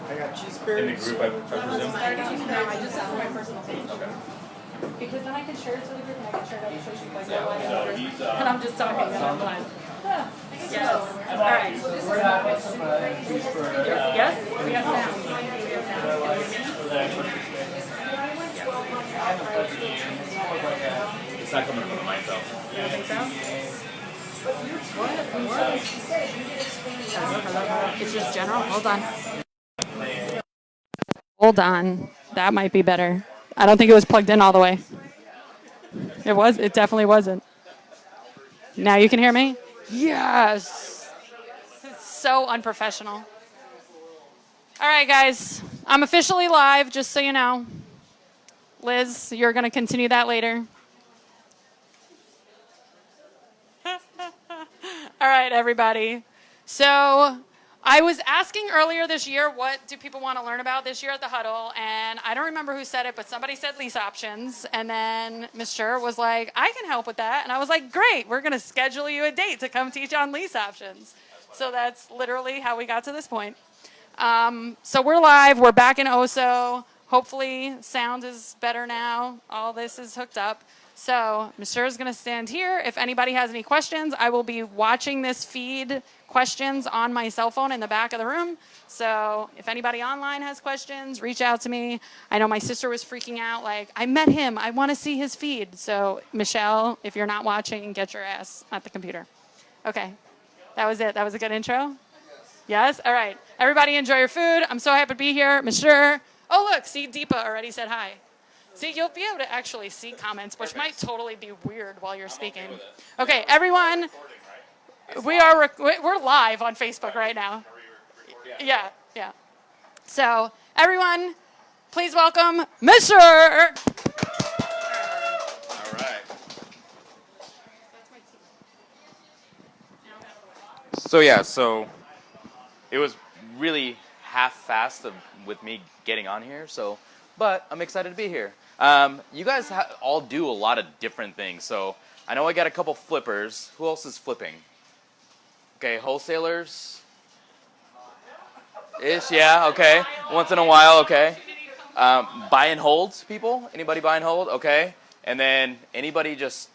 I got cheese In curds. the group, I presume? No, I just have my personal page. Okay. Because then I can share it to the group and I can share it to Facebook like Yeah, live so group. he's, And I'm just talking and I'm live. Yes. All right. So this is yes. We got sound. It's not coming from the mic though. You don't think so? What? Hello. It's just general. Hold on. Hold on. That might be better. I don't think it was plugged in all the way. It was? It definitely wasn't. Now you can hear me? Yes. It's so unprofessional. All right, guys. I'm officially live, just so you know. Liz, you're going to continue that later. All right, everybody. So I was asking earlier this year, what do people want to learn about this year at the Huddle? And I don't remember who said it, but somebody said lease options. And then Mr. was like, I can help with that. And I was like, great, we're going to schedule you a date to come teach on lease options. So that's literally how we got to this point. So we're live. We're back in Oso. Hopefully sound is better now. All this is hooked up. So Mr. is going to stand here. If anybody has any questions, I will be watching this feed questions on my cell phone in the back of the room. So if anybody online has questions, reach out to me. I know my sister was freaking out, like, I met him. I want to see his feed. So Michelle, if you're not watching, get your ass at the computer. Okay. That was it. That was a good intro? Yes? All right. Everybody enjoy your food. I'm so happy to be here. Mr. Oh, look. See, Deepa already said hi. See, you'll be able to actually see comments, which might totally be weird while you're speaking. Okay, everyone, we're live on Facebook right now. Yeah. So, everyone, please welcome Mr. All right. So it was really half-fast with me getting on here. But I'm excited to be here. You guys all do a lot of different things. So I know I got a couple flippers. Who else is flipping? Okay, wholesalers. Ish, yeah, okay. Once in a while, okay. Buy and hold people? Anybody buy and hold? Okay. And then anybody just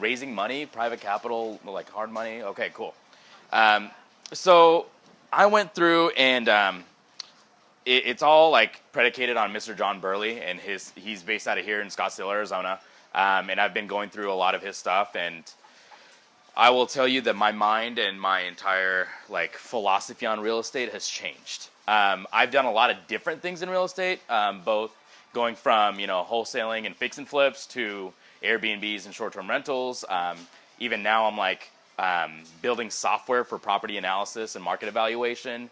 raising money, private capital, like hard money? Okay, cool. So I went through and it's all like predicated on Mr. John Burley, and he's based out of here in Scottsdale, Arizona. And I've been going through a lot of his stuff, and I will tell you that my mind and my entire like philosophy on real estate has changed. I've done a lot of different things in real estate, both going from wholesaling and fix and flips to Airbnbs and short-term rentals. Even now, I'm like building software for property analysis and market evaluation.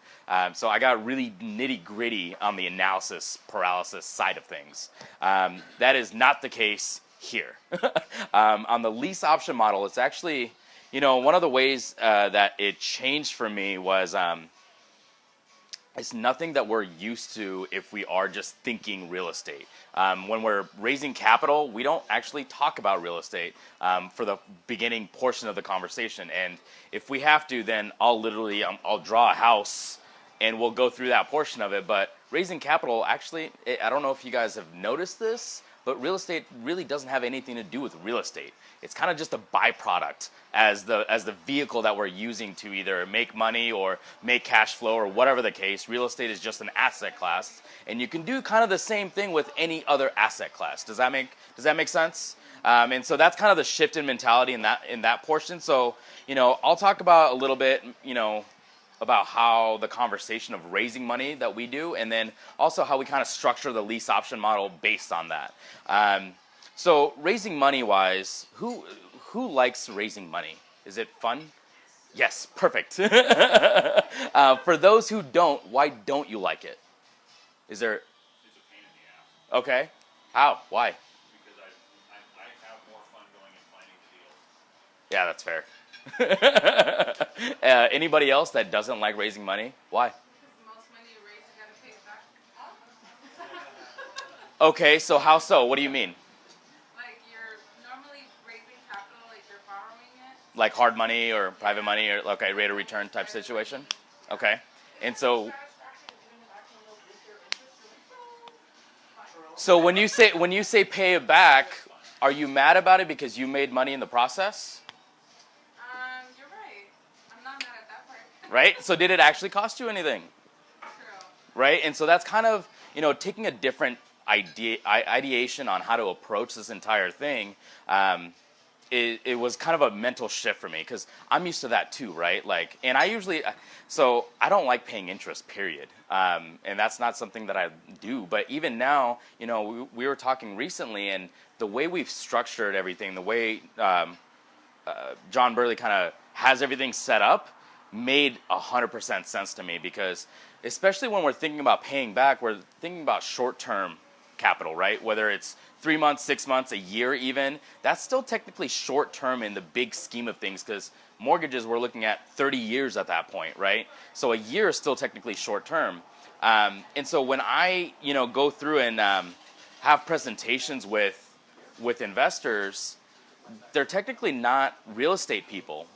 So I got really nitty-gritty on the analysis paralysis side of things. That is not the case here. On the lease option model, it's actually, one of the ways that it changed for me was it's nothing that we're used to if we are just thinking real estate. When we're raising capital, we don't actually talk about real estate for the beginning portion of the conversation. And if we have to, then I'll literally, I'll draw a house and we'll go through that portion of it. But raising capital, actually, I don't know if you guys have noticed this, but real estate really doesn't have anything to do with real estate. It's kind of just a byproduct as the vehicle that we're using to either make money or make cash flow or whatever the case. Real estate is just an asset class, and you can do kind of the same thing with any other asset class. Does that make sense? And so that's kind of the shift in mentality in that portion. So I'll talk about a little bit about how the conversation of raising money that we do, and then also how we kind of structure the lease option model based on that. So raising money wise, who likes raising money? Is it fun? Yes, perfect. For those who don't, why don't you like it? Is there? It's a pain in the ass. Okay. How? Why? Because I have more fun going and finding the deals. Yeah, that's fair. Anybody else that doesn't like raising money? Why? Because the most money you raise, you gotta pay it back. Okay, so how so? What do you mean? Like you're normally raising capital, like you're borrowing it. Like hard money or private money or rate of return type situation? Okay. And so So when you say pay it back, are you mad about it because you made money in the process? You're right. I'm not mad at that part. Right? So did it actually cost you anything? True. Right? And so that's kind of, taking a different ideation on how to approach this entire thing. It was kind of a mental shift for me because I'm used to that too, right? Like, and so I don't like paying interest, period. And that's not something that I do. But even now, we were talking recently, and the way we've structured everything, the way John Burley kind of has everything set up, made 100% sense to me because, especially when we're thinking about paying back, we're thinking about short-term capital, right? Whether it's 3 months, 6 months, a year even, that's still technically short term in the big scheme of things because mortgages we're looking at 30 years at that point, right? So a year is still technically short term. And so when I, go through and have presentations with investors, they're technically not real estate people.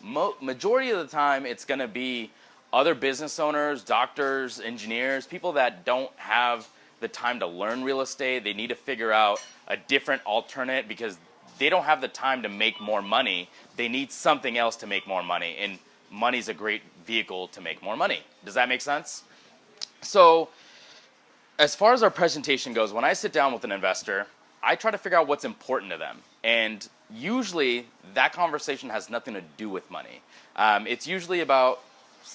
Majority of the time, it's going to be other business owners, doctors, engineers, people that don't have the time to learn real estate. They need to figure out a different alternate because they don't have the time to make more money. They need something else to make more money, and money's a great vehicle to make more money. Does that make sense? So as far as our presentation goes, when I sit down with an investor, I try to figure out what's important to them. And usually that conversation has nothing to do with money. It's usually about,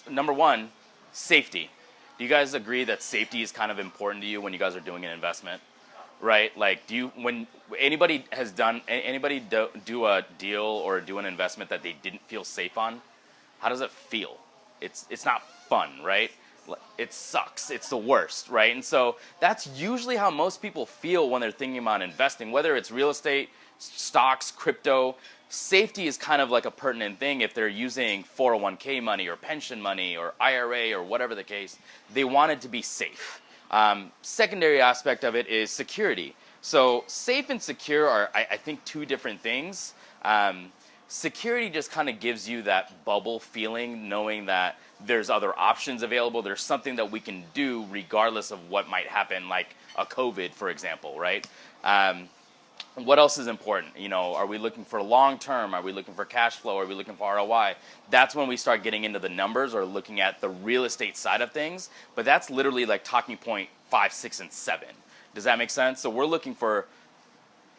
number one, safety. Do you guys agree that safety is kind of important to you when you guys are doing an investment, right? Like, when anybody do a deal or do an investment that they didn't feel safe on? How does it feel? It's not fun, right? It sucks. It's the worst, right? And so that's usually how most people feel when they're thinking about investing, whether it's real estate, stocks, crypto. Safety is kind of like a pertinent thing if they're using 401k money or pension money or IRA or whatever the case. They want it to be safe. Secondary aspect of it is security. So safe and secure are, I think, two different things. Security just kind of gives you that bubble feeling, knowing that there's other options available. There's something that we can do regardless of what might happen, like a COVID, for example, right? What else is important? Are we looking for long term? Are we looking for cash flow? Are we looking for ROI? That's when we start getting into the numbers or looking at the real estate side of things. But that's literally like talking point 5, 6, and 7. Does that make sense? So we're looking for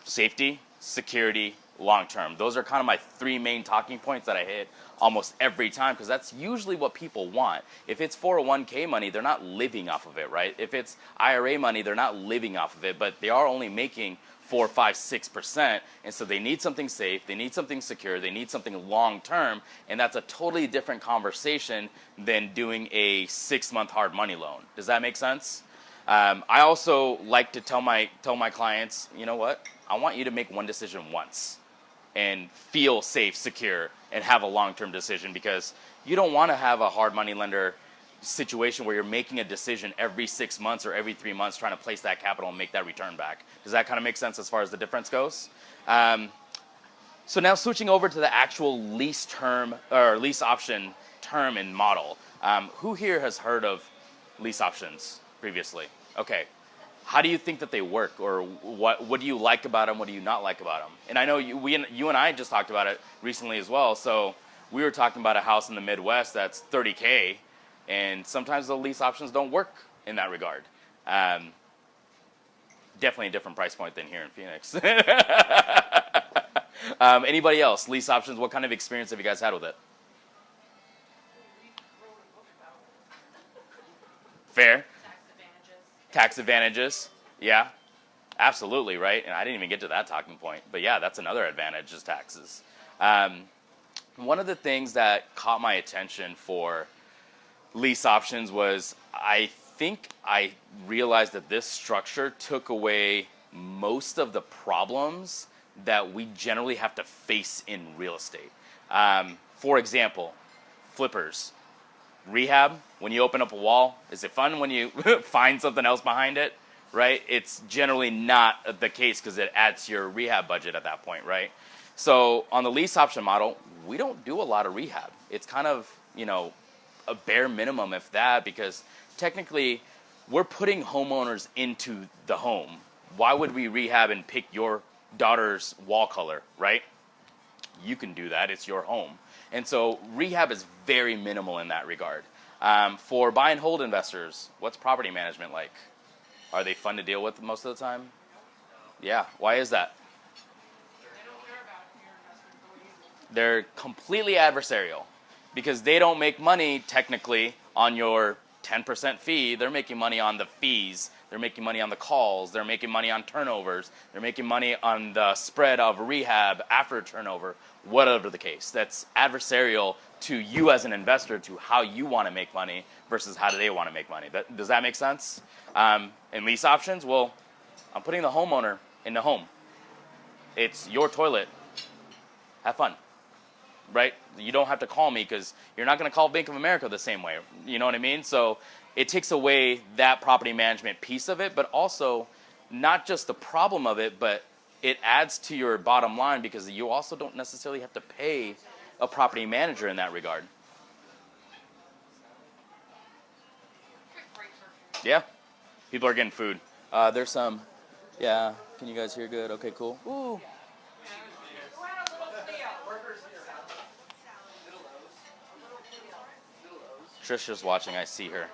safety, security, long term. Those are kind of my 3 main talking points that I hit almost every time because that's usually what people want. If it's 401k money, they're not living off of it, right? If it's IRA money, they're not living off of it, but they are only making 4, 5, 6%, and so they need something safe, they need something secure, they need something long term, and that's a totally different conversation than doing a 6-month hard money loan. Does that make sense? I also like to tell my clients, you know what? I want you to make one decision once and feel safe, secure, and have a long-term decision because you don't want to have a hard money lender situation where you're making a decision every 6 months or every 3 months trying to place that capital and make that return back. Does that kind of make sense as far as the difference goes? So now switching over to the actual lease term or lease option term and model. Who here has heard of lease options previously? Okay. How do you think that they work, or what do you like about them? What do you not like about them? And I know you and I just talked about it recently as well. So we were talking about a house in the Midwest that's $30K. And sometimes the lease options don't work in that regard. Definitely a different price point than here in Phoenix. Anybody else? Lease options, what kind of experience have you guys had with it? Fair? Tax advantages. Yeah, absolutely, right? And I didn't even get to that talking point. But yeah, that's another advantage is taxes. One of the things that caught my attention for lease options was I think I realized that this structure took away most of the problems that we generally have to face in real estate. For example, flippers. Rehab, when you open up a wall, is it fun when you find something else behind it, right? It's generally not the case because it adds to your rehab budget at that point, right? So on the lease option model, we don't do a lot of rehab. It's kind of, a bare minimum, if that, because technically we're putting homeowners into the home. why would we rehab and pick your daughter's wall color, right? You can do that. It's your home. And so rehab is very minimal in that regard. For buy and hold investors, what's property management like? Are they fun to deal with most of the time? Yeah. Why is that? They're completely adversarial because they don't make money technically on your 10% fee. They're making money on the fees. They're making money on the calls. They're making money on turnovers. They're making money on the spread of rehab after a turnover, whatever the case. That's adversarial to you as an investor, to how you want to make money versus how do they want to make money. Does that make sense? And lease options, well, I'm putting the homeowner in the home. It's your toilet. Have fun. Right? You don't have to call me because you're not going to call Bank of America the same way. You know what I mean? So it takes away that property management piece of it, but also not just the problem of it, but it adds to your bottom line because you also don't necessarily have to pay a property manager in that regard. Yeah. People are getting food. There's some. Yeah. Can you guys hear good? Okay, cool. Ooh. Trisha's watching. I see her.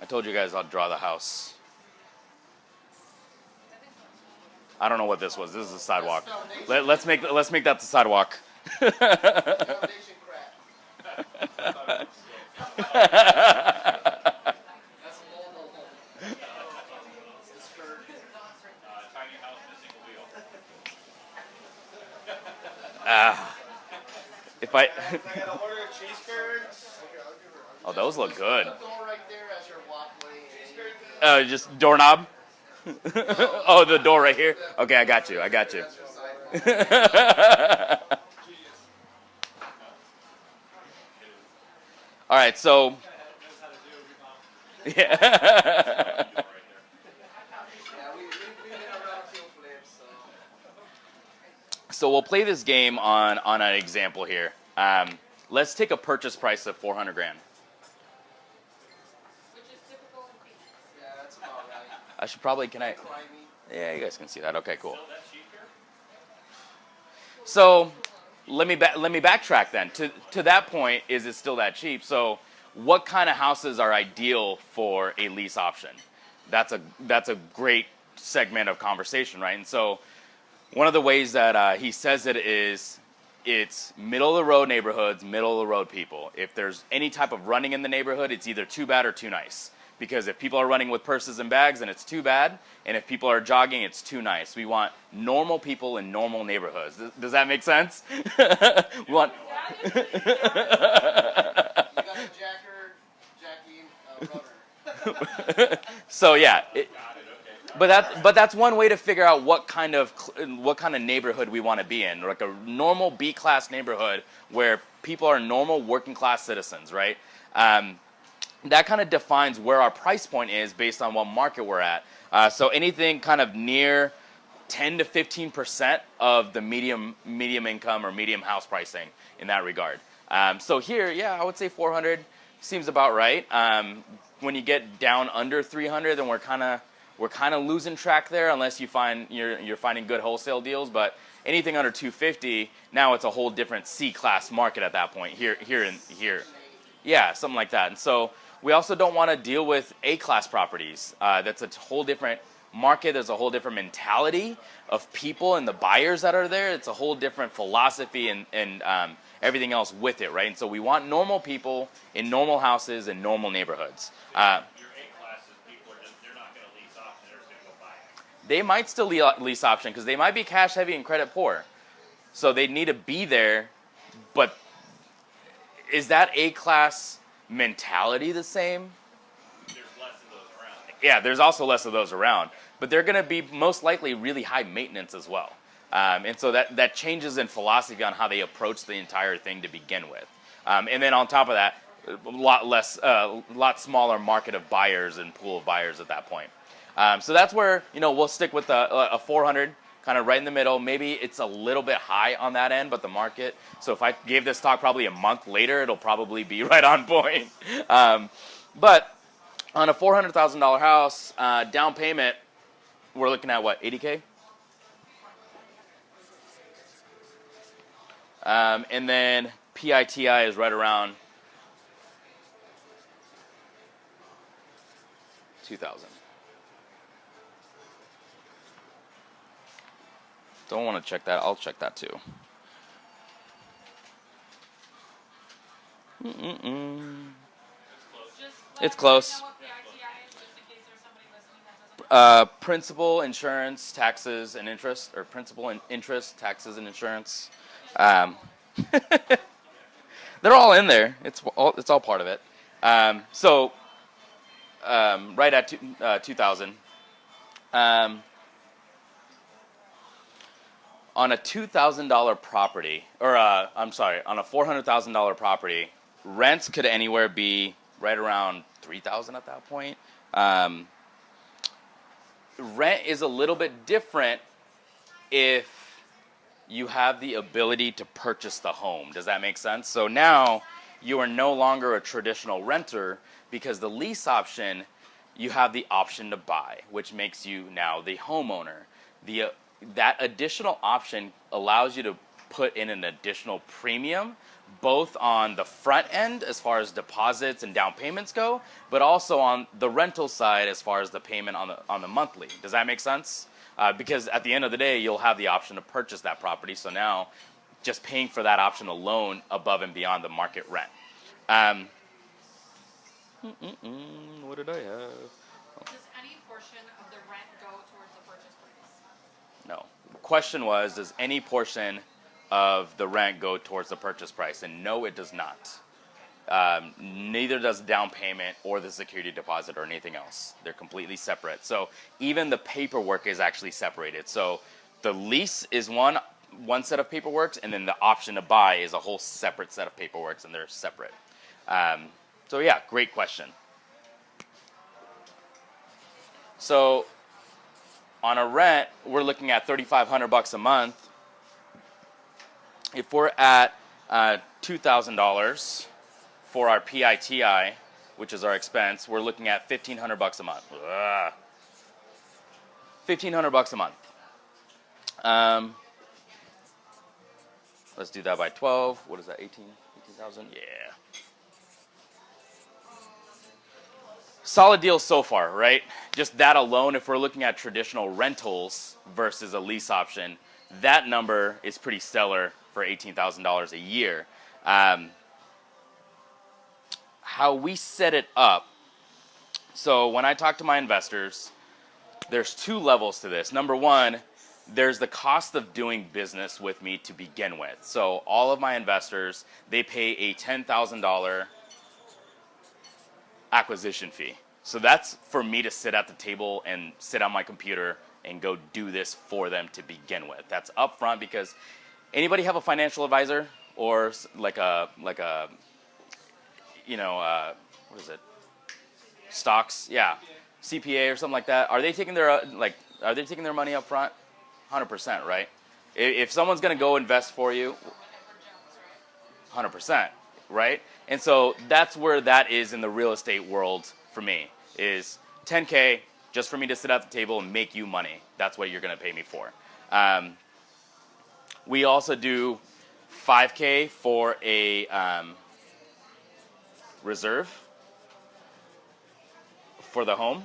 I told you guys I'll draw the house. I don't know what this was. This is the sidewalk. Let's make that the sidewalk. If I oh, those look good. Just doorknob. Oh, the door right here. Okay, I got you. All right, so yeah. So we'll play this game on an example here. Let's take a purchase price of $400,000. Which is typical in Phoenix. Yeah, that's about right. I should probably, yeah, you guys can see that. Okay, cool. So let me backtrack then. To that point, is it still that cheap? So what kind of houses are ideal for a lease option? That's a great segment of conversation, right? And so one of the ways that he says it is it's middle of the road neighborhoods, middle of the road people. If there's any type of running in the neighborhood, it's either too bad or too nice. Because if people are running with purses and bags, then it's too bad. And if people are jogging, it's too nice. We want normal people in normal neighborhoods. Does that make sense? We want. You got a rubber. So yeah. But that's one way to figure out what kind of neighborhood we want to be in, like a normal B-class neighborhood where people are normal working class citizens, right? That kind of defines where our price point is based on what market we're at. So anything kind of near 10 to 15% of the medium income or medium house pricing in that regard. So here, yeah, I would say 400 seems about right. When you get down under 300, then we're kind of losing track there unless you're finding good wholesale deals. But anything under 250, now it's a whole different C-class market at that point. Here, yeah, something like that. And so we also don't want to deal with A-class properties. That's a whole different market. There's a whole different mentality of people and the buyers that are there. It's a whole different philosophy and everything else with it, right? And so we want normal people in normal houses and normal neighborhoods. They might still lease option because they might be cash heavy and credit poor. So they need to be there. But is that A-class mentality the same? There's less of those around. Yeah, there's also less of those around. But they're going to be most likely really high maintenance as well. And so that changes in philosophy on how they approach the entire thing to begin with. And then on top of that, a lot smaller market of buyers and pool of buyers at that point. So that's where, we'll stick with a 400, kind of right in the middle. Maybe it's a little bit high on that end, but the market. So if I gave this talk probably a month later, it'll probably be right on point. But on a $400,000 house, down payment, we're looking at what, 80K? And then PITI is right around 2,000. Don't want to check that. I'll check that too. Just let It's everybody close. know what PITI is, just in case there's somebody listening that doesn't know. Principal, insurance, taxes, and interest, or principal and interest, taxes, and insurance. They're all in there. It's all part of it. So right at 2,000. On a $2,000 property, or on a $400,000 property, rents could anywhere be right around 3,000 at that point. Rent is a little bit different if you have the ability to purchase the home. Does that make sense? So now you are no longer a traditional renter, because the lease option, you have the option to buy, which makes you now the homeowner. That additional option allows you to put in an additional premium, both on the front end as far as deposits and down payments go, but also on the rental side as far as the payment on the monthly. Does that make sense? Because at the end of the day, you'll have the option to purchase that property. So now, just paying for that option alone above and beyond the market rent. What did I have? Does any portion of the rent go towards the purchase price? No. The question was, does any portion of the rent go towards the purchase price? And no, it does not. Neither does down payment or the security deposit or anything else. They're completely separate. So even the paperwork is actually separated. So the lease is one set of paperwork, and then the option to buy is a whole separate set of paperwork, and they're separate. So yeah, great question. So on a rent, we're looking at $3,500 a month. If we're at $2,000 for our PITI, which is our expense, we're looking at $1,500 a month. $1,500 a month. Let's do that by 12. What is that? 18,000? Yeah. Solid deal so far, right? Just that alone, if we're looking at traditional rentals versus a lease option, that number is pretty stellar for $18,000 a year. How we set it up, so when I talk to my investors, there's two levels to this. Number one, there's the cost of doing business with me to begin with. So all of my investors, they pay a $10,000 acquisition fee. So that's for me to sit at the table and sit on my computer and go do this for them to begin with. That's upfront, because anybody have a financial advisor or like a what is it? Stocks? Yeah. CPA or something like that. Are they taking their money up front? 100%, right? If someone's going to go invest for you, 100%, right? And so that's where that is in the real estate world for me, is $10K just for me to sit at the table and make you money. That's what you're going to pay me for. We also do $5K for a reserve for the home.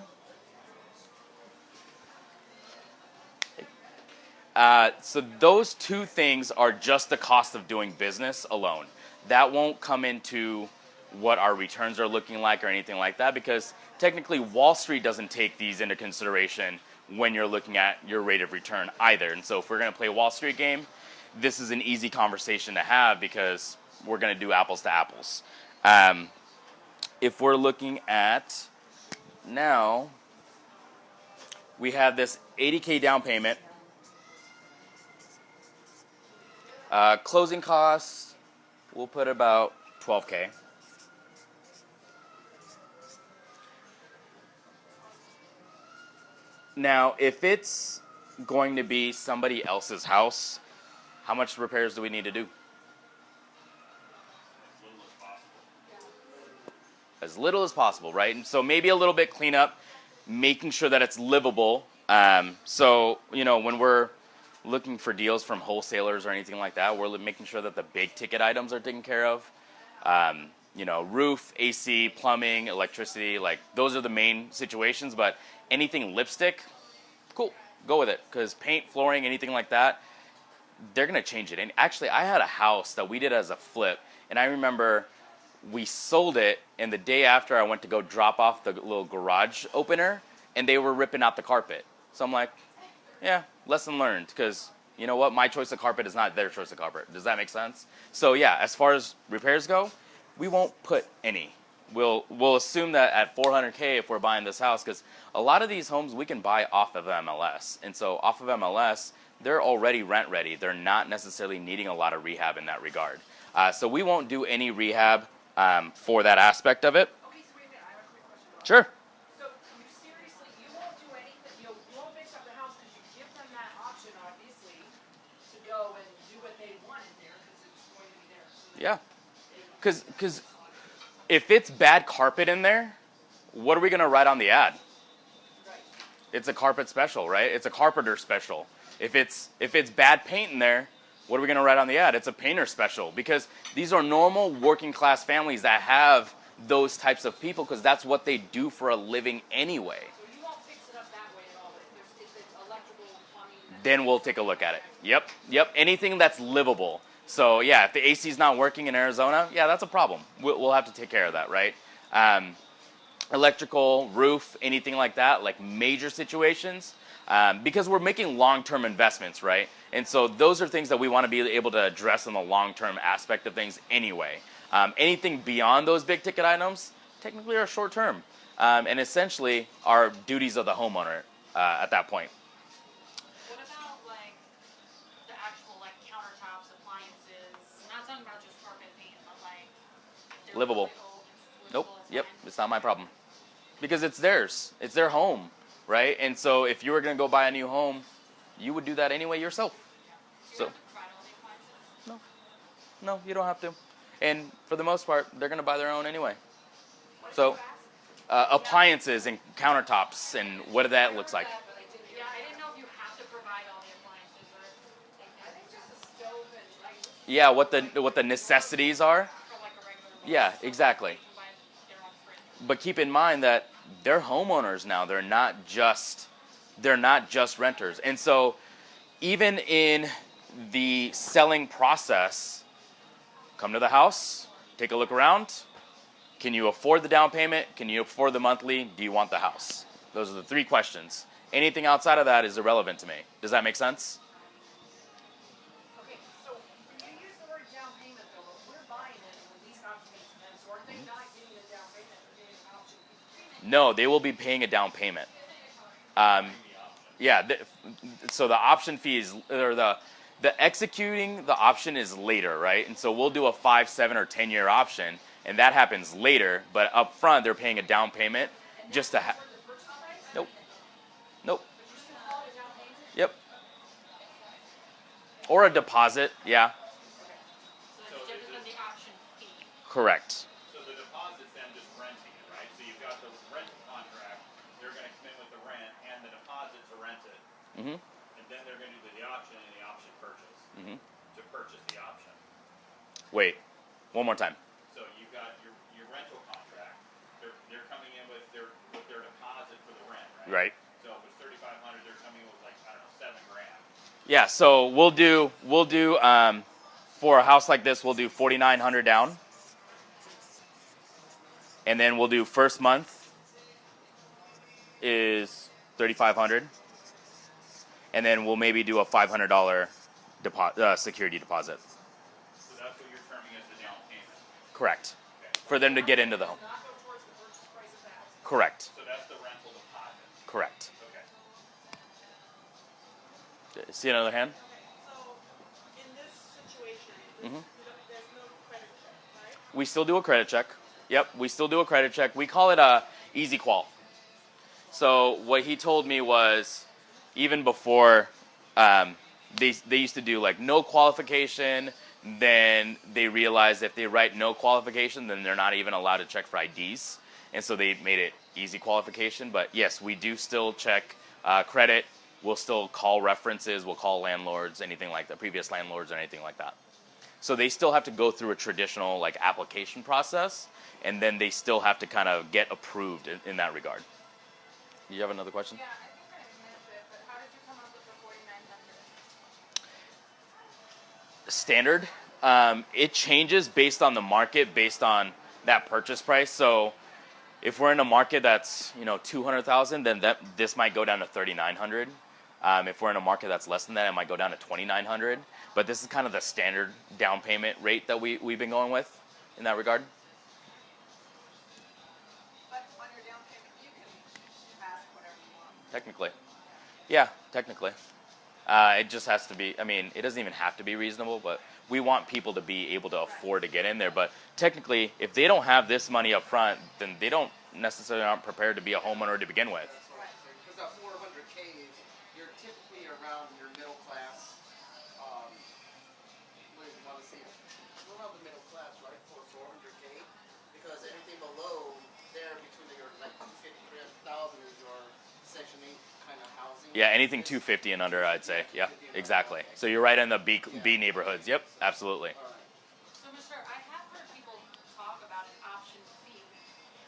So those two things are just the cost of doing business alone. That won't come into what our returns are looking like or anything like that, because technically Wall Street doesn't take these into consideration when you're looking at your rate of return either. And so if we're going to play a Wall Street game, this is an easy conversation to have, because we're going to do apples to apples. If we're looking at now, we have this $80K down payment. Closing costs, we'll put about $12K. Now, if it's going to be somebody else's house, how much repairs do we need to do? As little as possible, right? And so maybe a little bit cleanup, making sure that it's livable. So, when we're looking for deals from wholesalers or anything like that, we're making sure that the big ticket items are taken care of. Roof, AC, plumbing, electricity, like those are the main situations. But anything lipstick, cool, go with it. Because paint, flooring, anything like that, they're going to change it. And actually, I had a house that we did as a flip, and I remember we sold it, and the day after I went to go drop off the little garage opener, and they were ripping out the carpet. So I'm like, yeah, lesson learned, because you know what? My choice of carpet is not their choice of carpet. Does that make sense? So yeah, as far as repairs go, we won't put any. We'll assume that at $400K if we're buying this house, because a lot of these homes we can buy off of MLS. And so off of MLS, they're already rent ready. They're not necessarily needing a lot of rehab in that regard. So we won't do any rehab for that aspect of it. Okay, so wait a minute, I have a quick question about Sure. So you seriously, you won't do anything, you won't fix up the house because you give them that option, obviously, to go and do what they want in there because it's going to be there. So Yeah. Because if it's bad carpet in there, what are we going to write on the ad? Right. It's a carpet special, right? It's a carpenter special. If it's bad paint in there, what are we going to write on the ad? It's a painter special, because these are normal working class families that have those types of people, because that's what they do for a living anyway. So you won't fix it up that way at all, but if it's electrical, plumbing, Then we'll take a look at it. Yep. Anything that's livable. So yeah, if the AC is not working in Arizona, yeah, that's a problem. We'll have to take care of that, right? Electrical, roof, anything like that, like major situations, because we're making long-term investments, right? And so those are things that we want to be able to address in the long-term aspect of things anyway. Anything beyond those big ticket items technically are short-term, and essentially are duties of the homeowner at that point. What about like the actual like countertops, appliances? Not talking about just carpet paint, but like they're Livable. Nope. it's Yep. fine. It's not my problem. Because it's theirs. It's their home, right? And so if you were going to go buy a new home, you would do that anyway yourself. Do So you have to provide all the appliances? no, you don't have to. And for the most part, they're going to buy their own anyway. So appliances and countertops and what that looks like. Yeah, I didn't know if you have to provide all the appliances or I think just a stove and like Yeah, what the necessities are. for like a regular. Yeah, so exactly. they can buy their own fridge. But keep in mind that they're homeowners now. They're not just renters. And so even in the selling process, come to the house, take a look around. Can you afford the down payment? Can you afford the monthly? Do you want the house? Those are the three questions. Anything outside of that is irrelevant to me. Does that make sense? okay, so when you use the word down payment though, if we're buying it and the lease option makes sense, so are they not getting a down payment, they're getting an option? No, they will be paying a down payment. So the option fees, or the executing the option is later, right? And so we'll do a 5, 7, or 10-year option, and that happens later. But up front, they're paying a down payment just to have. Nope. Yep. Or a deposit, yeah. So it's different than the option fee. Correct. So the deposit's then just renting it, right? So you've got the rental contract, they're gonna come in with the rent and the deposit to rent it. Mhm. And then they're gonna do the option and the option purchase. Mhm. To purchase the option. Wait. One more time. So you've got your rental contract, they're coming in with their deposit for the rent, right? Right. So if it's 3,500, they're coming in with like, I don't know, $7,000. Yeah. So we'll do for a house like this, we'll do 4,900 down, and then we'll do first month is 3,500, and then we'll maybe do a $500 security deposit. So that's what you're terming as the down payment. Correct. For them to get into the home. Not go towards the purchase price of the house. Correct. So that's the rental deposit. Correct. Okay. See another hand? Okay, so in this situation, Mhm. there's no credit check, right? We still do a credit check. Yep, we still do a credit check. We call it a easy qual. So what he told me was, even before, they used to do like no qualification. Then they realized if they write no qualification, then they're not even allowed to check for IDs, and so they made it easy qualification. But yes, we do still check credit. We'll still call references. We'll call landlords, anything like that, previous landlords or anything like that. So they still have to go through a traditional like application process, and then they still have to kind of get approved in that regard. You have another question? Yeah, I think I missed it, but how did you come up with the 4,900? Standard. It changes based on the market, based on that purchase price. So if we're in a market that's 200,000, then this might go down to 3,900. If we're in a market that's less than that, it might go down to 2,900. But this is kind of the standard down payment rate that we've been going with in that regard. But on your down payment, you can ask whatever you want. Technically. Yeah, technically. It just has to be, I mean, it doesn't even have to be reasonable, but we want people to be able to afford to get in there. But technically, if they don't have this money up front, then they don't necessarily aren't prepared to be a homeowner to begin with. Because that 400K, you're typically around your middle class. What do you want to say? Around the middle class, right? For 400K, because anything below there, between your like 250,000 is your Section 8 kind of housing. Yeah, anything 250 and under, I'd say. Yeah, exactly. So you're right in the B neighborhoods. Yep, absolutely. So, Mr. I have heard people talk about an option fee,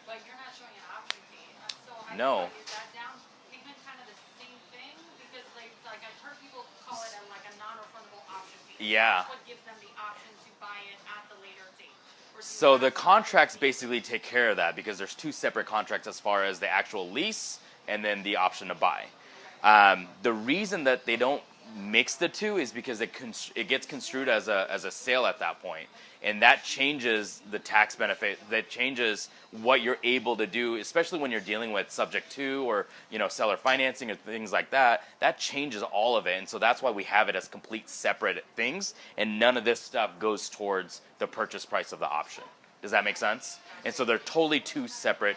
but you're not showing an option fee. So I No. is that down payment kind of the same thing? Because like I've heard people call it like a non-refundable option fee. Yeah. That's what gives them the option to buy it at the later date. So the contracts basically take care of that because there's two separate contracts as far as the actual lease and then the option to buy. The reason that they don't mix the two is because it gets construed as a sale at that point, and that changes the tax benefit. That changes what you're able to do, especially when you're dealing with subject to or seller financing or things like that. That changes all of it, and so that's why we have it as complete separate things, and none of this stuff goes towards the purchase price of the option. Does that make sense? And so they're totally two separate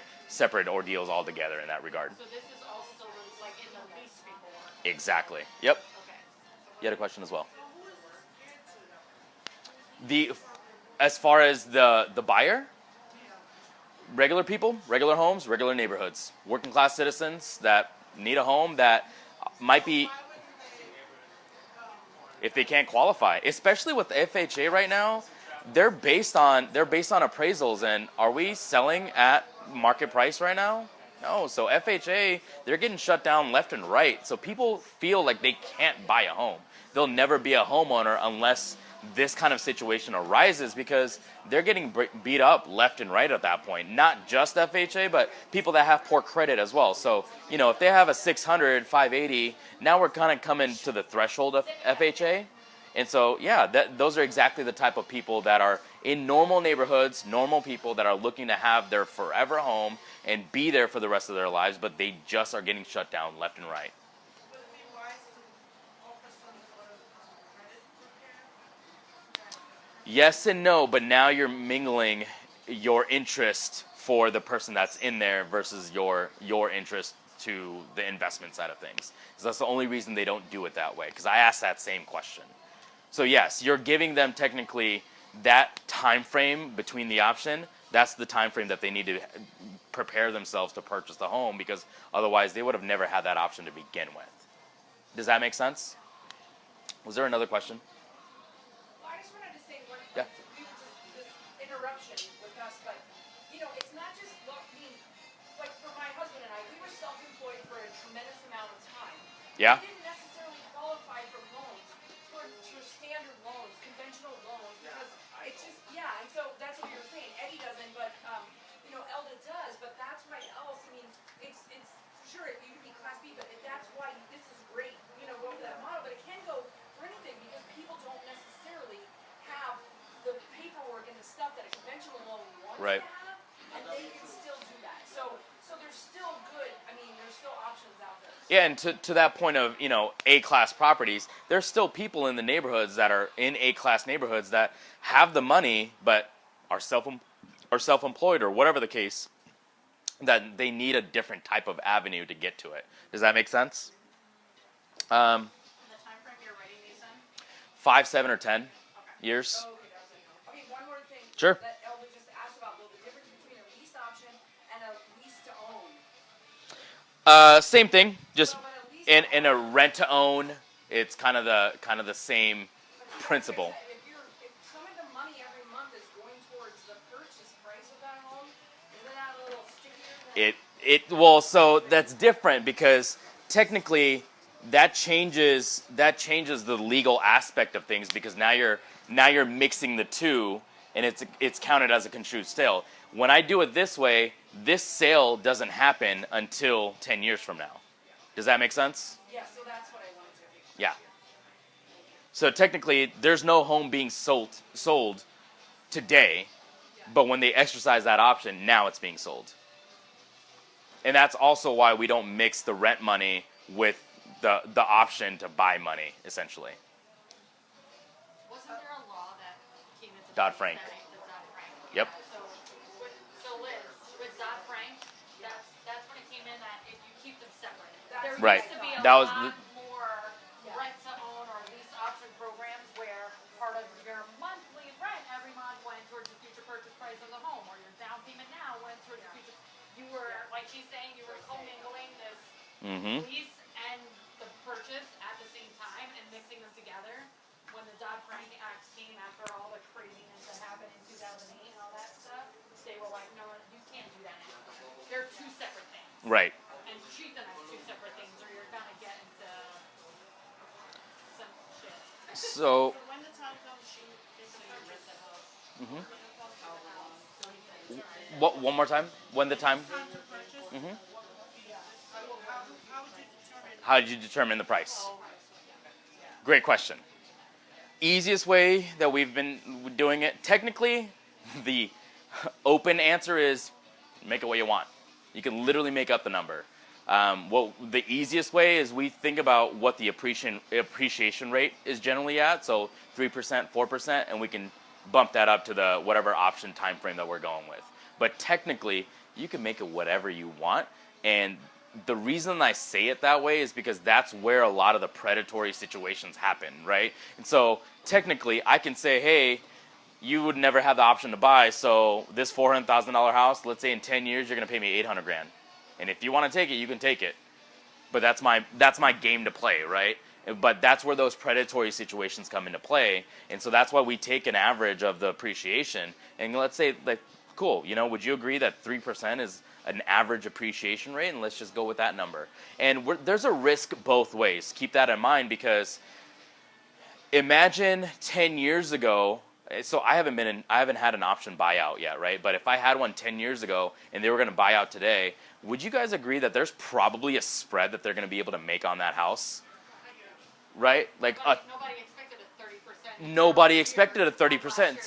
ordeals altogether in that regard. So this is also like in the lease paperwork. Exactly. Yep. Okay. You had a question as well. As far as the buyer, regular people, regular homes, regular neighborhoods, working class citizens that need a home that might be, if they can't qualify, especially with the FHA right now, they're based on appraisals, and are we selling at market price right now? No. So FHA, they're getting shut down left and right. So people feel like they can't buy a home. They'll never be a homeowner unless this kind of situation arises, because they're getting beat up left and right at that point. Not just FHA, but people that have poor credit as well. So, if they have a 600, 580, now we're kind of coming to the threshold of FHA. And so, yeah, those are exactly the type of people that are in normal neighborhoods, normal people that are looking to have their forever home and be there for the rest of their lives, but they just are getting shut down left and right. Would it be wise to offer some sort of credit repair? Yes and no, but now you're mingling your interest for the person that's in there versus your interest to the investment side of things. So that's the only reason they don't do it that way, because I asked that same question. So yes, you're giving them technically that time frame between the option. That's the time frame that they need to prepare themselves to purchase the home, because otherwise they would have never had that option to begin with. Does that make sense? Was there another question? Well, I just wanted to say, Yeah. we were just this interruption with us, but it's not just like for my husband and I, we were self-employed for a tremendous amount of time. Yeah. We didn't necessarily qualify for loans, for standard loans, conventional loans, because it's just and so that's what you were saying. Eddie doesn't, but Elda does, but that's why else. I mean, it's sure you can be Class B, but that's why this is great. Go for that model, but it can go for anything because people don't necessarily have the paperwork and the stuff that a conventional loan wants Right. to have, and they can still do that. So there's still good. I mean, there's still options out there. Yeah, and to that point of, A-class properties, there's still people in the neighborhoods that are in A-class neighborhoods that have the money but are self-employed or whatever the case. that they need a different type of avenue to get to it. Does that make sense? The time frame you're writing these in? 5, 7, or 10 years. Oh, okay, that was it. Okay, one more thing. Sure. That Elva just asked about, though, the difference between a lease option and a lease to own. Same thing. Just So, but a lease in to in a own- rent to own, it's kind of the same but principle. If some of the money every month is going towards the purchase price of that home, isn't that a little stickier than? Well, so that's different because technically that changes the legal aspect of things, because now you're mixing the two, and it's counted as a construed sale. When I do it this way, this sale doesn't happen until 10 years from now. Does that make sense? Yeah, so that's what I wanted to. Yeah. So technically, there's no home being sold today, but when they exercise that option, now it's being sold. And that's also why we don't mix the rent money with the option to buy money, essentially. Wasn't there a law that came into Dodd-Frank. place that- the Dodd-Frank? Yep. So Liz, with Dodd-Frank, that's when it came in that if you keep them separate. There Right. used to be a That was lot more rent-to-own or lease option programs where part of your monthly rent every month went towards the future purchase price of the home, or your down payment now went towards the future. You were, like she's saying, you were commingling this lease and the purchase at the same time and mixing them together. When the Dodd-Frank Act came after all the craziness that happened in 2008 and all that stuff, they were like, no, you can't do that anymore. They're two separate things. Right. And treat them as two separate things, or you're gonna get into some shit. So When the time comes, she basically rent the house. one more time. When the time? How did you determine the price? Great question. Easiest way that we've been doing it, technically, the open answer is make it what you want. You can literally make up the number. The easiest way is we think about what the appreciation rate is generally at, so 3%, 4%, and we can bump that up to the whatever option time frame that we're going with. But technically, you can make it whatever you want, and the reason I say it that way is because that's where a lot of the predatory situations happen, right? And so technically, I can say, hey, you would never have the option to buy, so this $400,000 house, let's say in 10 years, you're going to pay me $800,000. And if you want to take it, you can take it. But that's my game to play, right? But that's where those predatory situations come into play. And so that's why we take an average of the appreciation. And let's say, like, cool, would you agree that 3% is an average appreciation rate? And let's just go with that number. And there's a risk both ways. Keep that in mind, because imagine 10 years ago, so I haven't had an option buyout yet, right? But if I had one 10 years ago and they were going to buy out today, would you guys agree that there's probably a spread that they're going to be able to make on that house? Right? Like Nobody expected a 30%. nobody expected a 30%.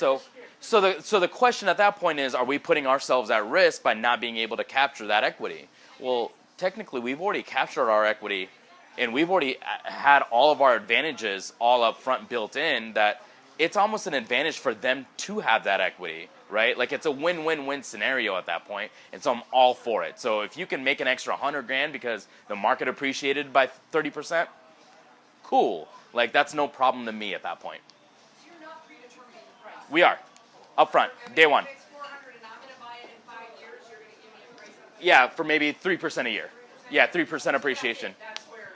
So the question at that point is, are we putting ourselves at risk by not being able to capture that equity? Well, technically, we've already captured our equity, and we've already had all of our advantages all up front built in, that it's almost an advantage for them to have that equity, right? Like, it's a win-win-win scenario at that point, and so I'm all for it. So if you can make an extra $100,000 because the market appreciated by 30%, cool. Like, that's no problem to me at that point. So you're not predetermining the price. We are, up front, day one. If it's 400 and I'm gonna buy it in 5 years, you're gonna give me a price of Yeah, for maybe 3% a year. Yeah, 3% appreciation. That's where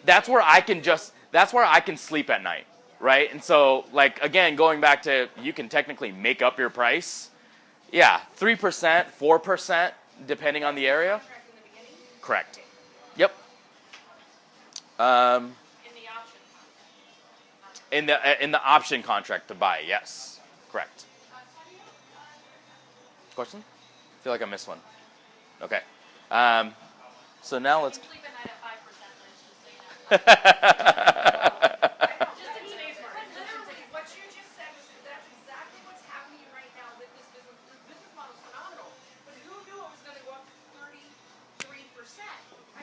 That's where I can sleep at night, right? And so, like, again, going back to, you can technically make up your price. Yeah, 3%, 4%, depending on the area. contract in the beginning. Correct. Yep. In the option. In the option contract to buy, yes. Correct. Question? I feel like I missed one. Okay. So now let's. Sleep at night at 5%, Liz, just so you know. Just in today's market. But literally, what you just said was that's exactly what's happening right now with this business. This business model is phenomenal. But who knew it was going to go up to 33%?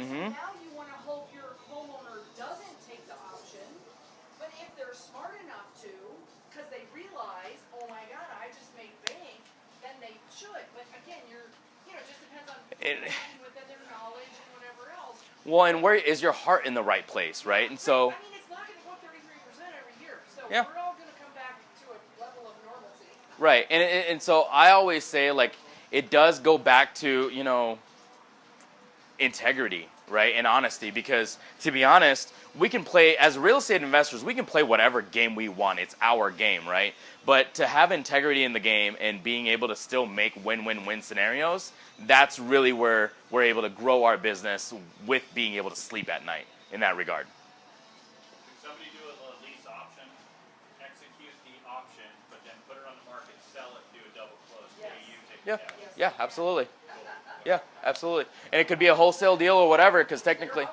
And so now you want to hope your homeowner doesn't take the option. But if they're smart enough to, because they realize, oh my God, I just made bank, then they should. But again, it just depends on within their knowledge and whatever else. Well, and where is your heart in the right place, right? And so, I mean, it's not going to go up 33% every year, so Yeah. we're all going to come back to a level of normalcy. right. And so I always say, like, it does go back to, you know, integrity, right? And honesty, because to be honest, we can play, as real estate investors, we can play whatever game we want. It's our game, right? But to have integrity in the game and being able to still make win-win-win scenarios, that's really where we're able to grow our business with being able to sleep at night in that regard. Can somebody do a lease option, execute the option, but then put it on the market, sell it, do a double close, pay you, take the Yeah, cash? yeah, absolutely. Yeah, absolutely. And it could be a wholesale deal or whatever, because technically,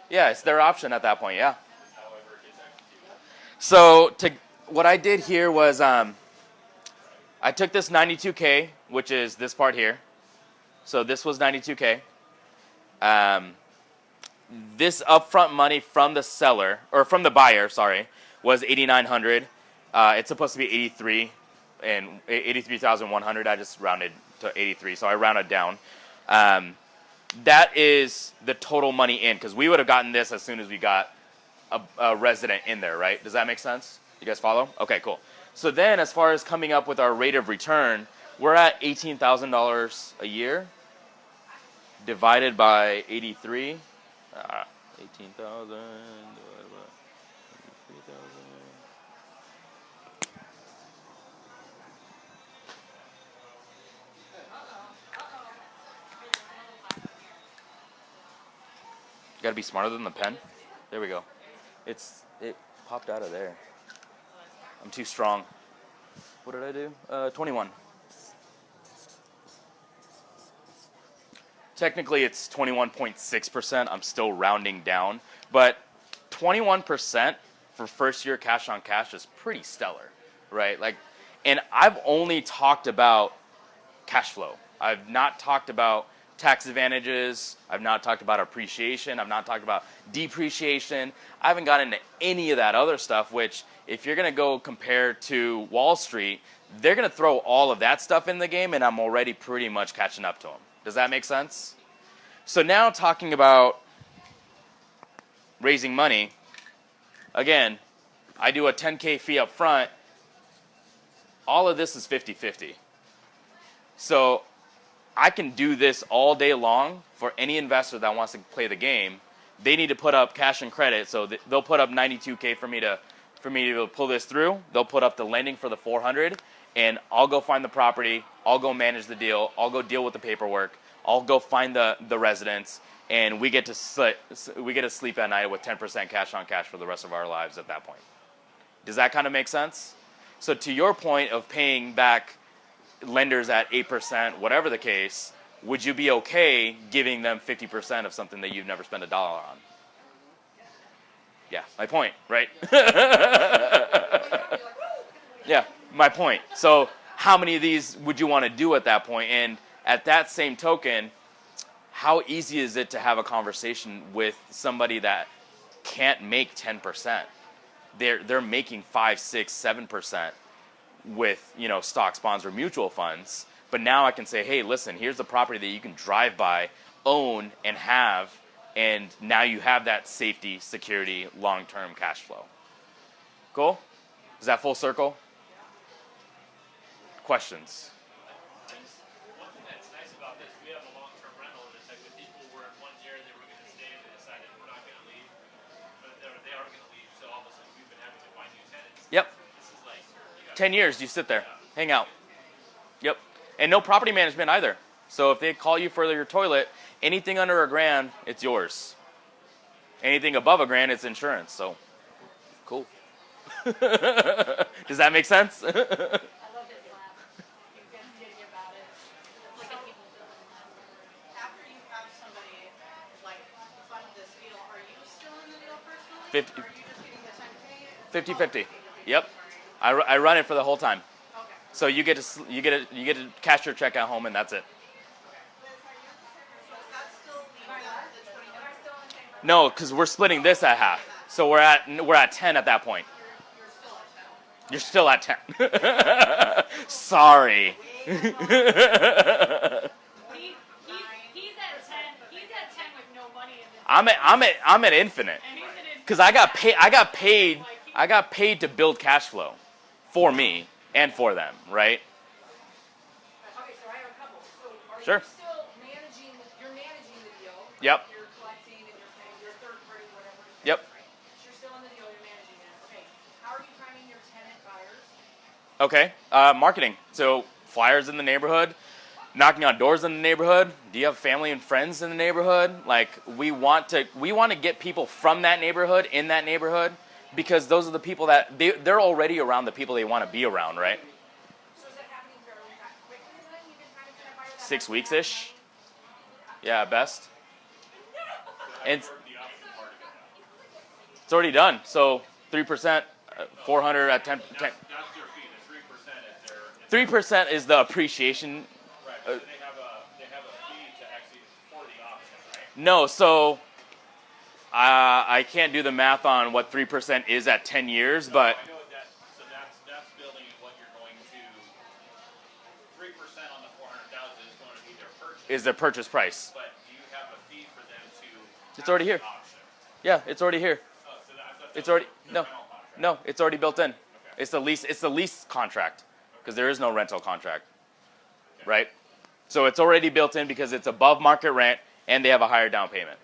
yeah, it's their option at that point, yeah. However it gets executed. So what I did here was I took this 92K, which is this part here. So this was 92K. This upfront money from the seller, or from the buyer, sorry, was 8,900. It's supposed to be 83 and 83,100. I just rounded to 83, so I rounded down. That is the total money in, because we would have gotten this as soon as we got a resident in there, right? Does that make sense? You guys follow? Okay, cool. So then, as far as coming up with our rate of return, we're at $18,000 a year divided by 83. 18,000 divided by 83,000. Got to be smarter than the pen. There we go. It popped out of there. I'm too strong. What did I do? 21. Technically, it's 21.6%. I'm still rounding down. But 21% for first year cash on cash is pretty stellar, right? Like, and I've only talked about cash flow. I've not talked about tax advantages. I've not talked about appreciation. I've not talked about depreciation. I haven't gotten into any of that other stuff, which if you're going to go compare to Wall Street, they're going to throw all of that stuff in the game, and I'm already pretty much catching up to them. Does that make sense? So now talking about raising money, again, I do a 10K fee up front. All of this is 50-50. So I can do this all day long for any investor that wants to play the game. They need to put up cash and credit, so they'll put up 92K for me to pull this through. They'll put up the lending for the 400, and I'll go find the property. I'll go manage the deal. I'll go deal with the paperwork. I'll go find the residents, and we get to sleep at night with 10% cash on cash for the rest of our lives at that point. Does that kind of make sense? So to your point of paying back lenders at 8%, whatever the case, would you be okay giving them 50% of something that you've never spent $1 on? Yeah, my point, right? Yeah, my point. So how many of these would you want to do at that point? And at that same token, how easy is it to have a conversation with somebody that can't make 10%? They're making 5, 6, 7% with, you know, stocks, bonds, or mutual funds. But now I can say, hey, listen, here's the property that you can drive by, own, and have, and now you have that safety, security, long-term cash flow. Cool? Is that full circle? Questions? One thing that's nice about this, we have a long-term rental, and it's like the people were in 1 year, they were going to stay, and they decided we're not going to leave, but they are going to leave, so all of a sudden we've been having to find new tenants. Yep. This is like, you got 10 years, you sit there, hang out. Yep. And no property management either. So if they call you for your toilet, anything under $1,000, it's yours. Anything above $1,000, it's insurance. So, cool. Does that make sense? I love his laugh. He's getting giddy about it. It's like a people feeling. After you have somebody like fund this deal, are you still in the deal personally? 50. Or are you just getting the 10K? 50-50. Yep. I run it for the whole time. Okay. So you get to cash your check at home, and that's it. So does that still leave the 20? No, because we're splitting this at half. So we're at 10 at that point. You're still at 10. You're still at 10. Sorry. He's at I'm at infinite. Because I got paid to build cash flow for me and for them, right? Okay, so I have a couple. So are Sure. you still managing, you're managing the deal? Yep. You're collecting and you're paying your third party, whatever. Yep. Right? So you're still in the deal, you're managing it. Okay. How are you finding your tenant buyers? Okay. Marketing. So flyers in the neighborhood, knocking on doors in the neighborhood. Do you have family and friends in the neighborhood? Like we want to get people from that neighborhood in that neighborhood because those are the people that they're already around the people they want to be around, right? So is that happening fairly quickly then? You can find a tenant buyer that 6 has weeks that ish. money? Yeah, at best. And The option part of it. it's already done. So 3%, 400 at 10. That's their fee. The 3% is their. 3% is the appreciation. Right. So they have a fee to execute for the option, right? No, so I can't do the math on what 3% is at 10 years, but I know that. So that's building in what you're going to. 3% on the 400,000 is going to be their purchase. is the purchase price. But do you have a fee for them to? It's already have here. the option? Yeah, it's already here. Oh, so I thought that It's was already the no, rental contract. no, it's already built in. It's the lease. It's the lease contract because there is no rental contract, right? So it's already built in because it's above market rent and they have a higher down payment.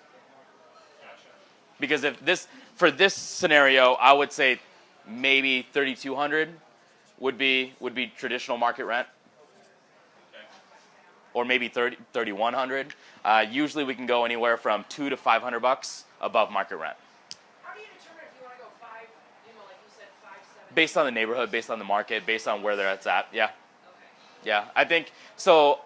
Because for this scenario, I would say maybe 3,200 would be traditional market rent, or maybe 3,100. Usually we can go anywhere from $200 to $500 above market rent. How do you determine if you want to go five, like you said, 5, 7? Based on the neighborhood, based on the market, based on where they're at. Yeah, Okay. yeah. I think so.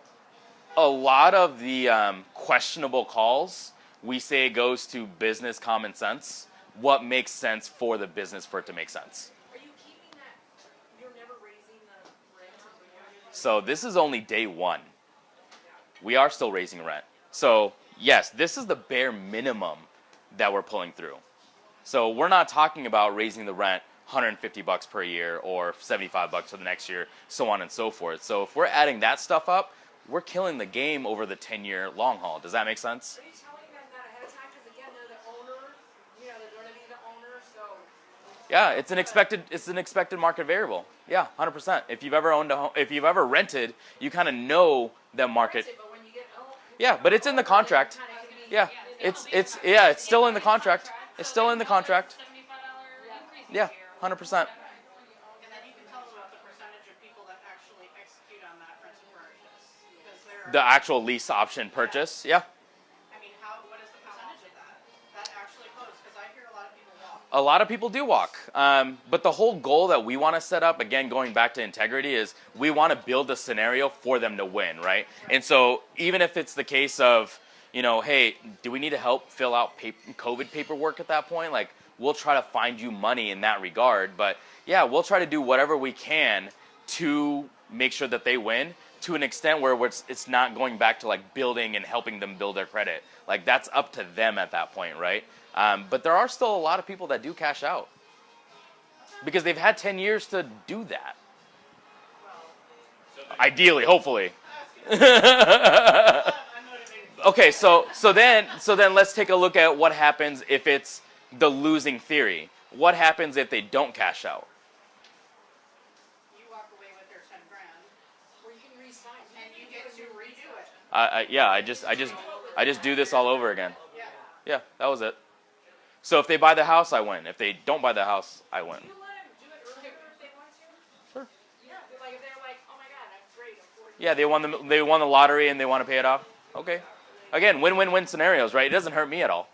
A lot of the questionable calls we say goes to business common sense. What makes sense for the business for it to make sense? Are you keeping that, you're never raising the rent of the mortgage? So this is only day one. We are still raising rent. So yes, this is the bare minimum that we're pulling through. So we're not talking about raising the rent $150 per year or $75 for the next year, so on and so forth. So if we're adding that stuff up, we're killing the game over the 10-year long haul. Does that make sense? Are you telling them that ahead of time? Because again, they're the owner, they're going to be the owner, so. Yeah, it's an expected market variable. Yeah, 100%. If you've ever owned a home, if you've ever rented, you kind of know that market. But when you get home. Yeah, but it's in the contract. Yeah, it's still in the contract. It's still in the contract. $75 increase Yeah, 100%. And then you can tell them about the percentage of people that actually execute on that rent and purchase. Because there The are, actual lease option purchase. Yeah. I mean, what is the percentage of that actually close? Because I hear a lot of people walk. A lot of people do walk. But the whole goal that we want to set up, again, going back to integrity, is we want to build a scenario for them to win, right? And so even if it's the case of, hey, do we need to help fill out COVID paperwork at that point? Like, we'll try to find you money in that regard. But yeah, we'll try to do whatever we can to make sure that they win to an extent where it's not going back to like building and helping them build their credit. Like that's up to them at that point, right? But there are still a lot of people that do cash out because they've had 10 years to do that. Ideally, hopefully. Okay, so then let's take a look at what happens if it's the losing theory. What happens if they don't cash out? You walk away with their 10 grand, Or you can re-sign. and you get to redo it. I just do this all over again. Yeah. Yeah, that was it. So if they buy the house, I win. If they don't buy the house, I win. You let them do it earlier if they want to? Sure. Yeah, like if they're like, oh my God, I'm great, I'm 40. Yeah, they won the lottery and they want to pay it off. Okay. Again, win-win-win scenarios, right? It doesn't hurt me at all.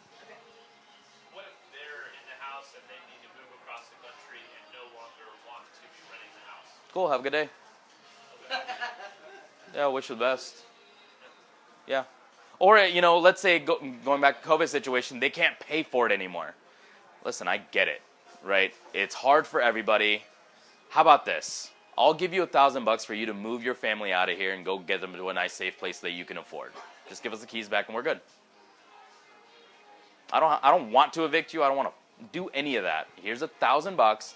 What if they're in the house and they need to move across the country and no longer want to be renting the house? Cool. Have a good day. Yeah, wish you the best. Yeah. Or, let's say going back to COVID situation, they can't pay for it anymore. Listen, I get it, right? It's hard for everybody. How about this? I'll give you $1,000 for you to move your family out of here and go get them to a nice, safe place that you can afford. Just give us the keys back and we're good. I don't want to evict you. I don't want to do any of that. Here's $1,000.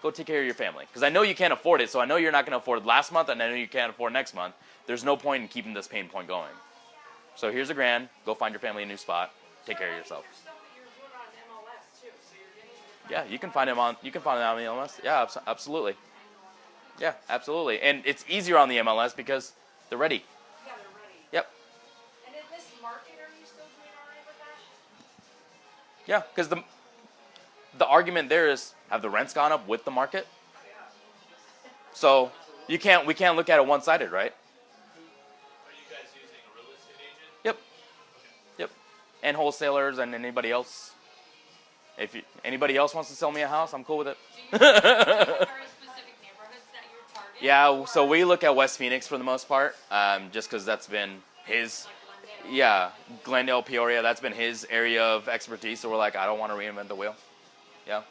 Go take care of your family. Because I know you can't afford it, so I know you're not going to afford last month, and I know you can't afford next month. There's no point in keeping this pain point going. So here's $1,000. Go find your family a new spot. take care of yourself. Your stuff that you're doing on MLS too, so you're getting Yeah, you can find them on the MLS. Yeah, absolutely. Yeah, absolutely. And it's easier on the MLS because they're ready. yeah, they're ready. Yep. And in this market, are you still doing all right with that? Yeah, because the argument there is, have the rents gone up with the market? So we can't look at it one-sided, right? Are you guys using a real estate agent? Yep. Yep. And wholesalers and anybody else. If anybody else wants to sell me a house, I'm cool with it. Do you have very specific neighborhoods that you target? Yeah, so we look at West Phoenix for the most part, just because that's been his. Like Glendale? Yeah, Glendale, Peoria, that's been his area of expertise. So we're like, I don't want to reinvent the wheel. Yeah,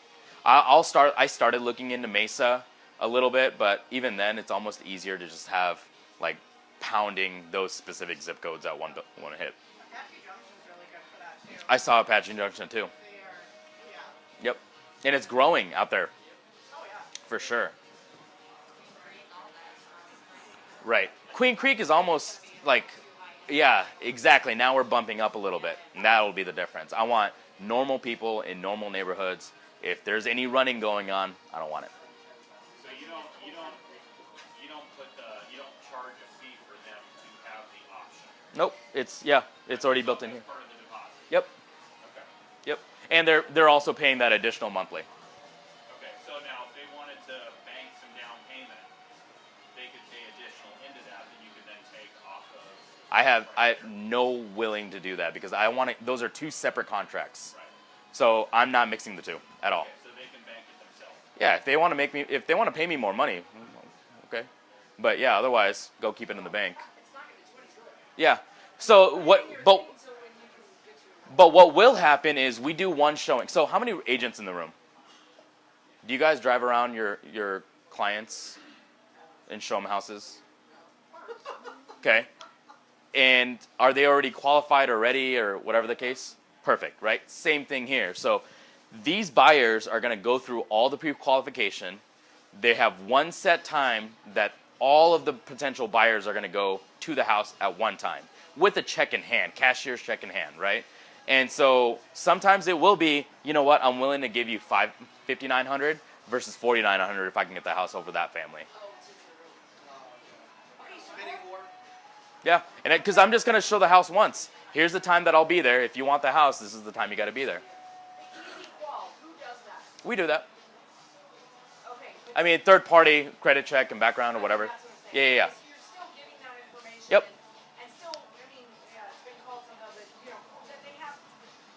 I started looking into Mesa a little bit, but even then, it's almost easier to just have like pounding those specific zip codes at one hit. Apache Junction's really good for that too. I saw Apache Junction too. They are, yeah. Yep, and it's growing out there Oh yeah. for sure. Right, Queen Creek is almost like, yeah, exactly. Now we're bumping up a little bit, and that will be the difference. I want normal people in normal neighborhoods. If there's any running going on, I don't want it. So you don't charge a fee for them to have the option. Nope, it's already built in here. Part of the deposit. Yep, Okay. yep. And they're also paying that additional monthly. Okay. So now, if they wanted to bank some down payment, they could pay additional into that you could then take off of. I have no willing to do that because I want to. Those are two separate contracts, Right. so I'm not mixing the two at all. Okay, so they can bank it themselves. Yeah, if they want to pay me more money, okay. But yeah, otherwise, go keep it in the bank. Yeah. So but what will happen is we do one showing. So how many agents in the room? Do you guys drive around your clients and show them houses? Okay. And are they already qualified or ready or whatever the case? Perfect, right? Same thing here. So these buyers are going to go through all the pre-qualification. They have one set time that all of the potential buyers are going to go to the house at one time with a check in hand, cashier's check in hand, right? And so sometimes it will be, you know what, I'm willing to give you $5,900 versus $4,900 if I can get the house over that family. Bidding war. Yeah, and because I'm just going to show the house once. Here's the time that I'll be there. If you want the house, this is the time you got to be there. Easy Qual, who does that? We do that. Okay. I mean, third party credit check and background or whatever. That's what I'm saying. Yeah. So you're still giving that information. Yep. And still, I mean, yeah, it's been called sometimes that, you know, that they have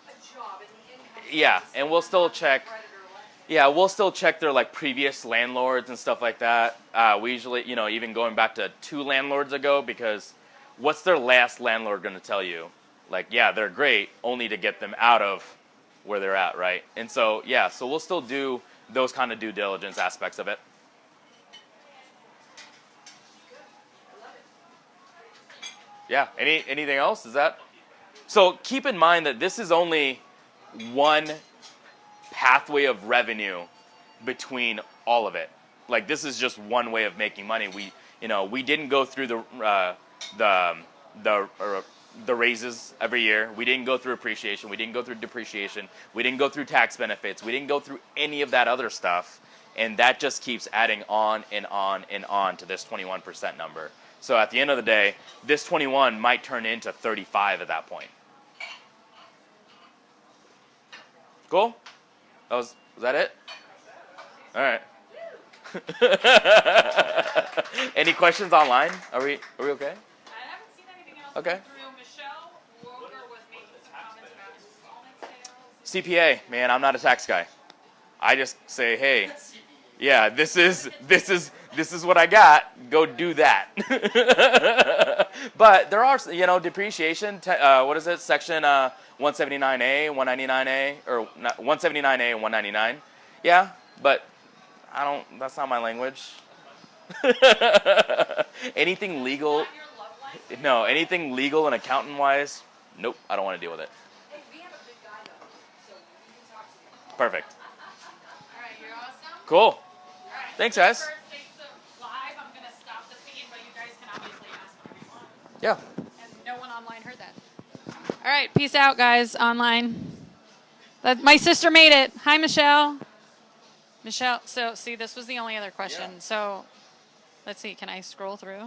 a job in the income. Yeah, tax and we'll system, still not check. credit or what. Yeah, we'll still check their like previous landlords and stuff like that. We usually, even going back to 2 landlords ago, because what's their last landlord going to tell you? Like, yeah, they're great, only to get them out of where they're at, right? And so, yeah, so we'll still do those kind of due diligence aspects of it. Yeah. Anything else? Is that? So keep in mind that this is only one pathway of revenue between all of it. Like, this is just one way of making money. We didn't go through the raises every year. We didn't go through appreciation. We didn't go through depreciation. We didn't go through tax benefits. We didn't go through any of that other stuff. And that just keeps adding on and on and on to this 21% number. So at the end of the day, this 21 might turn into 35 at that point. Cool? Was that it? All right. Any questions online? Are we okay? I haven't seen anything else Okay. come through. Michelle Woger was making some comments about installment sales. CPA, man, I'm not a tax guy. I just say, hey, yeah, this is what I got. Go do that. But there are, depreciation. What is it? Section 179A, 199A, or 179A and 199. Yeah, but that's not my language. Anything legal? Not your love life? No, anything legal and accountant wise? Nope, I don't want to deal with it. Hey, we have a big guy though, so you can talk to him. Perfect. All right, you're awesome. Cool. All right. Thanks, guys. For sakes of live, I'm going to stop the feed, but you guys can obviously ask whatever you want. Yeah. And no one online heard that. All right, peace out, guys, online. My sister made it. Hi, Michelle. Michelle, so see, this was the only other question. Yeah. So let's see, can I scroll through?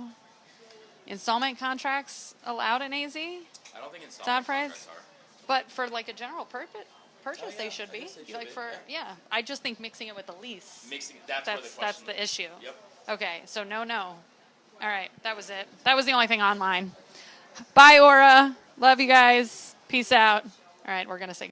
Installment contracts allowed in AZ? I don't think Dodd installment Fries? contracts are. But for like a general purchase, Oh, they yeah, should I be. guess they should Like be, for yeah. I just think mixing it with the lease. Mixing, that's where the question That's the issue. Yep. Okay, so no. All right, that was it. That was the only thing online. Bye, Aura. Love you guys. Peace out. All right, we're gonna say.